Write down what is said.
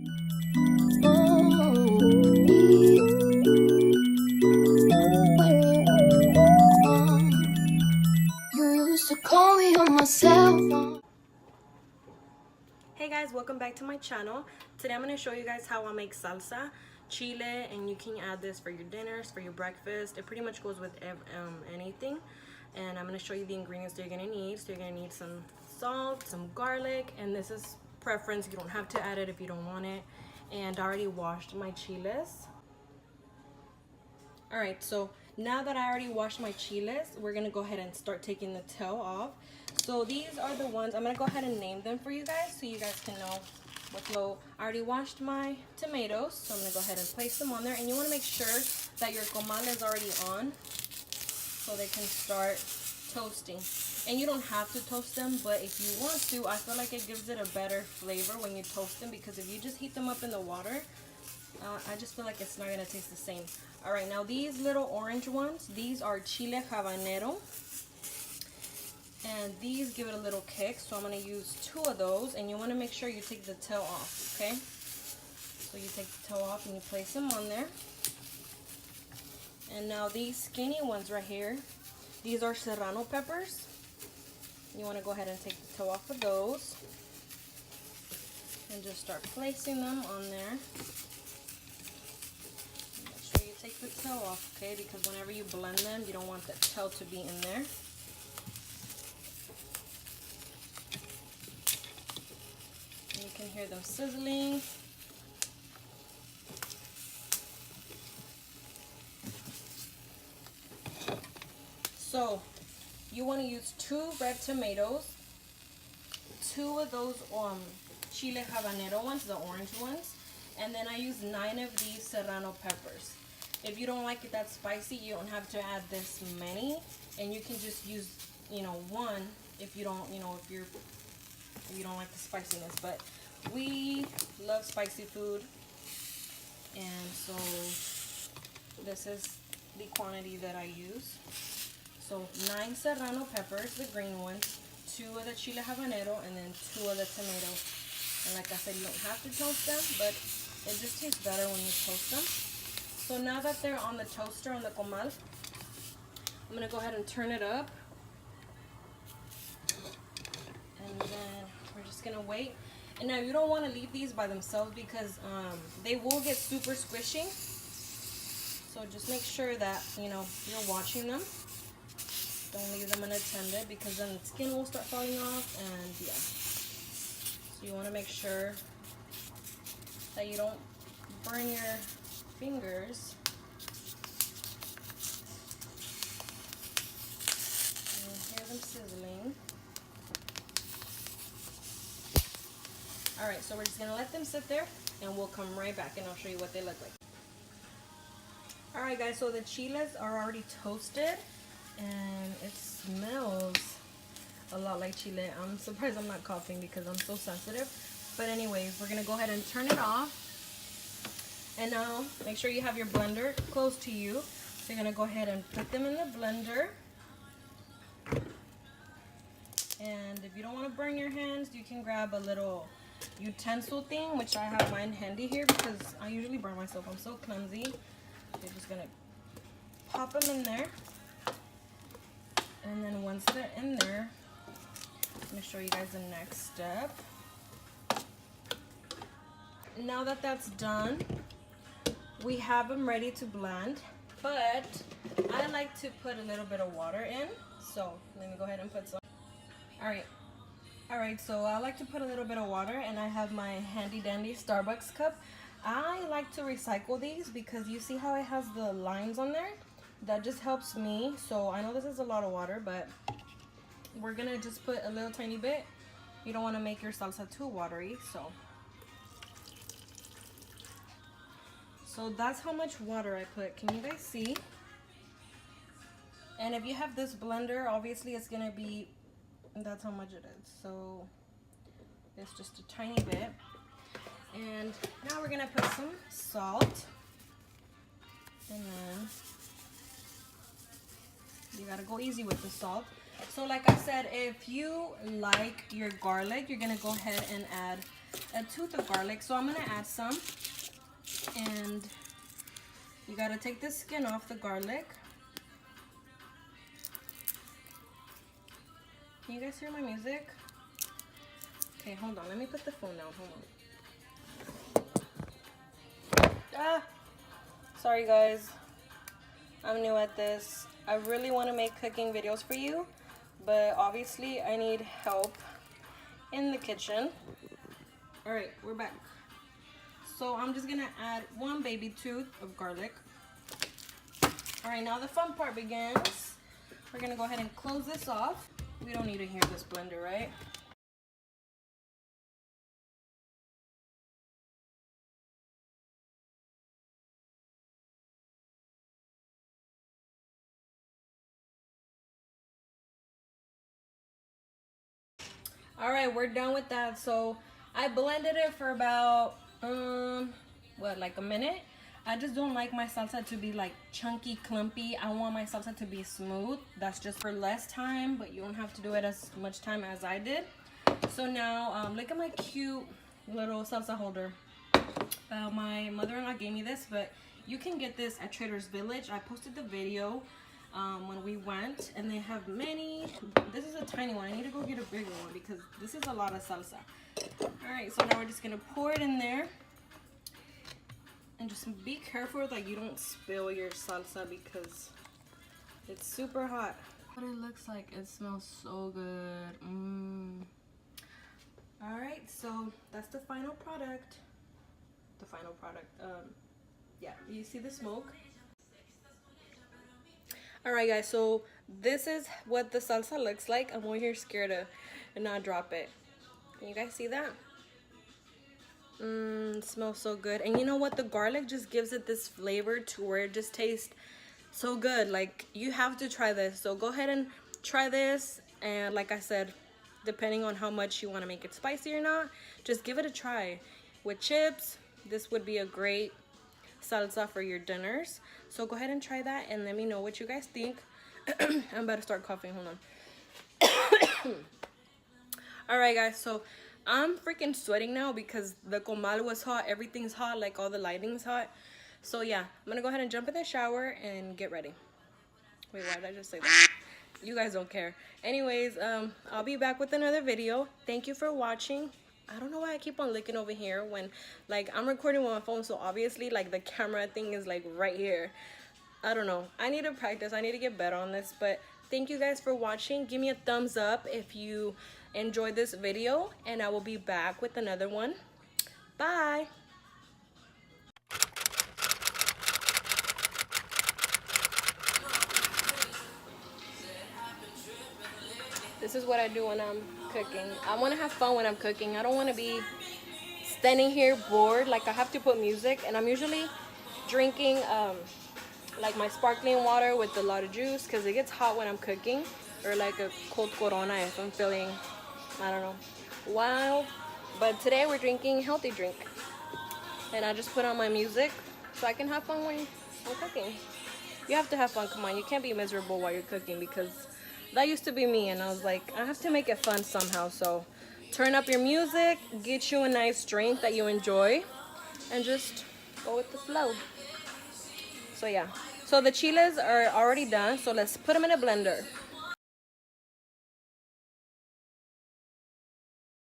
Hey guys, welcome back to my channel. Today I'm going to show you guys how I make salsa Chile, and you can add this for your dinners, for your breakfast. It pretty much goes with anything. And I'm going to show you the ingredients that you're going to need. So you're going to need some salt, some garlic, and this is preference. You don't have to add it if you don't want it. And I already washed my chiles. Alright, so now that I already washed my chiles, we're going to go ahead and start taking the tail off. So these are the ones, I'm going to go ahead and name them for you guys so you guys can know what flow. I already washed my tomatoes, so I'm going to go ahead and place them on there. And you want to make sure that your comal is already on so they can start toasting. And you don't have to toast them, but if you want to, I feel like it gives it a better flavor when you toast them, because if you just heat them up in the water, I just feel like it's not going to taste the same. Alright, now these little orange ones, these are Chile Habanero. And these give it a little kick, so I'm going to use 2 of those. And you want to make sure you take the tail off, okay? So you take the tail off and you place them on there. And now these skinny ones right here, these are Serrano Peppers. You want to go ahead and take the tail off of those. And just start placing them on there. Make sure you take the tail off, okay? Because whenever you blend them, you don't want the tail to be in there. You can hear them sizzling. So you want to use 2 red tomatoes, 2 of those Chile Habanero ones, the orange ones, and then I use 9 of these Serrano peppers. If you don't like it that spicy, you don't have to add this many, and you can just use, 1 if you don't, if you don't like the spiciness. But we love spicy food, and so this is the quantity that I use. So 9 Serrano peppers, the green ones, 2 of the Chile Habanero, and then 2 of the tomato. And like I said, you don't have to toast them, but it just tastes better when you toast them. So now that they're on the toaster, on the comal, I'm going to go ahead and turn it up. And then we're just going to wait. And now you don't want to leave these by themselves, because they will get super squishy. So just make sure that, you're watching them. Don't leave them unattended, because then the skin will start falling off, and yeah. So you want to make sure that you don't burn your fingers. And you hear them sizzling. Alright, so we're just going to let them sit there, and we'll come right back and I'll show you what they look like. Alright guys, so the chiles are already toasted, and it smells a lot like chile. I'm surprised I'm not coughing because I'm so sensitive. But anyways, we're going to go ahead and turn it off. And now, make sure you have your blender close to you. So you're going to go ahead and put them in the blender. And if you don't want to burn your hands, you can grab a little utensil thing, which I have mine handy here because I usually burn myself. I'm so clumsy. You're just going to pop them in there. And then once they're in there, I'm going to show you guys the next step. Now that that's done, we have them ready to blend. But I like to put a little bit of water in. So let me go ahead and put some. Alright, so I like to put a little bit of water, and I have my handy dandy Starbucks cup. I like to recycle these because you see how it has the lines on there? That just helps me. So I know this is a lot of water, but we're gonna just put a little tiny bit. You don't want to make your salsa too watery, so that's how much water I put. Can you guys see? And if you have this blender, obviously it's gonna be, that's how much it is. So it's just a tiny bit. And now we're gonna put some salt, and then you gotta go easy with the salt. So like I said, if you like your garlic, you're gonna go ahead and add a tooth of garlic. So I'm gonna add some. And you gotta take the skin off the garlic. Can you guys hear my music? Okay, hold on. Let me put the phone down. Hold on. Ah! Sorry, guys. I'm new at this. I really want to make cooking videos for you, but obviously I need help in the kitchen. Alright, we're back. So I'm just gonna add 1 baby tooth of garlic. Alright, now the fun part begins. We're gonna go ahead and close this off. We don't need to hear this blender, right? All right, we're done with that. So I blended it for about like a minute. I just don't like my salsa to be like chunky, clumpy. I want my salsa to be smooth. That's just for less time, but you don't have to do it as much time as I did. So now look at my cute little salsa holder. My mother-in-law gave me this, but you can get this at Trader's Village. I posted the video when we went, and they have many. This is a tiny one. I need to go get a bigger one because this is a lot of salsa. All right, so now we're just gonna pour it in there, and just be careful that you don't spill your salsa because it's super hot. What it looks like, it smells so good. All right, so that's the final product. Yeah, you see the smoke? Alright guys, so this is what the salsa looks like. I'm over here scared to not drop it. Can you guys see that? It smells so good. And you know what? The garlic just gives it this flavor to where it just tastes so good. Like, you have to try this. So go ahead and try this. And like I said, depending on how much you want to make it spicy or not, just give it a try. With chips, this would be a great salsa for your dinners. So go ahead and try that and let me know what you guys think. I'm about to start coughing. Hold on. All right guys, so I'm freaking sweating now because the comal was hot. Everything's hot, like all the lighting's hot. So yeah, I'm gonna go ahead and jump in the shower and get ready. Wait, why did I just say that? You guys don't care. Anyways, I'll be back with another video. Thank you for watching. I don't know why I keep on looking over here when, like, I'm recording with my phone, so obviously, like, the camera thing is, like, right here. I don't know. I need to practice. I need to get better on this, but thank you guys for watching. Give me a thumbs up if you enjoyed this video, and I will be back with another one. Bye! This is what I do when I'm cooking. I want to have fun when I'm cooking. I don't want to be standing here bored. Like, I have to put music, and I'm usually drinking like my sparkling water with a lot of juice because it gets hot when I'm cooking, or like a cold Corona if I'm feeling, I don't know, wild. But today we're drinking healthy drink, and I just put on my music so I can have fun when I'm cooking. You have to have fun. Come on, you can't be miserable while you're cooking, because that used to be me, and I was like, I have to make it fun somehow. So turn up your music, get you a nice drink that you enjoy, and just go with the flow. So yeah, so the chiles are already done, so let's put them in a blender.